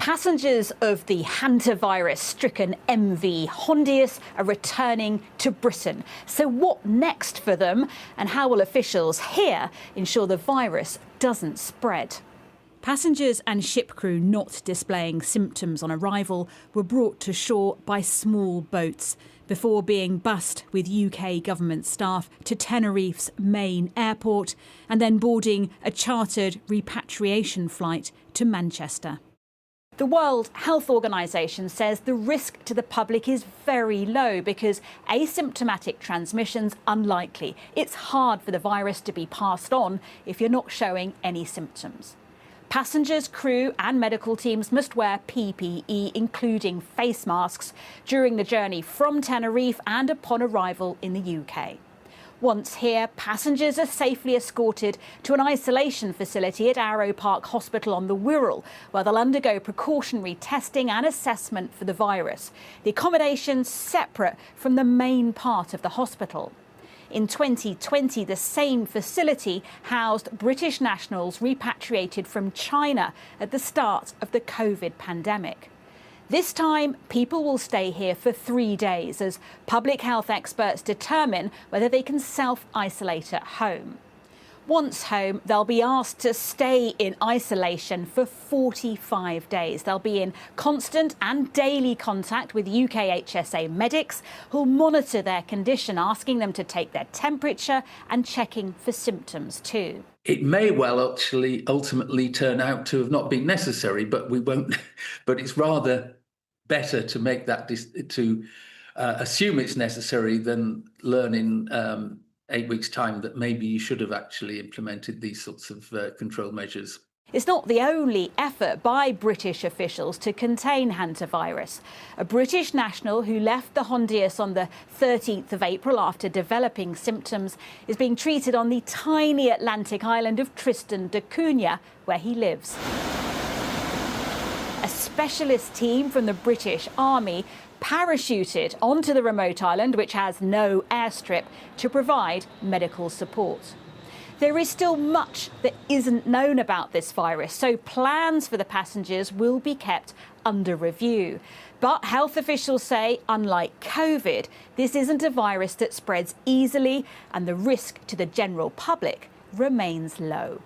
Passengers of the hantavirus-stricken MV Hondius are returning to Britain. So what next for them, and how will officials here ensure the virus doesn't spread? Passengers and ship crew not displaying symptoms on arrival were brought to shore by small boats before being bussed with UK government staff to Tenerife's main airport and then boarding a chartered repatriation flight to Manchester. The World Health Organization says the risk to the public is very low because asymptomatic transmission's unlikely. It's hard for the virus to be passed on if you're not showing any symptoms. Passengers, crew and medical teams must wear PPE, including face masks, during the journey from Tenerife and upon arrival in the UK. Once here, passengers are safely escorted to an isolation facility at Arrow Park Hospital on the Wirral, where they'll undergo precautionary testing and assessment for the virus. The accommodation's separate from the main part of the hospital. In 2020, the same facility housed British nationals repatriated from China at the start of the COVID pandemic. This time, people will stay here for 3 days as public health experts determine whether they can self-isolate at home. Once home, they'll be asked to stay in isolation for 45 days. They'll be in constant and daily contact with UKHSA medics who'll monitor their condition, asking them to take their temperature and checking for symptoms too. It may well actually ultimately turn out to have not been necessary, but we won't. But it's rather better to make that assume it's necessary than learn in 8 weeks' time that maybe you should have actually implemented these sorts of control measures. It's not the only effort by British officials to contain hantavirus. A British national who left the Hondius on the 13th of April after developing symptoms is being treated on the tiny Atlantic island of Tristan da Cunha, where he lives. A specialist team from the British Army parachuted onto the remote island, which has no airstrip, to provide medical support. There is still much that isn't known about this virus, so plans for the passengers will be kept under review. But health officials say, unlike COVID, this isn't a virus that spreads easily and the risk to the general public remains low.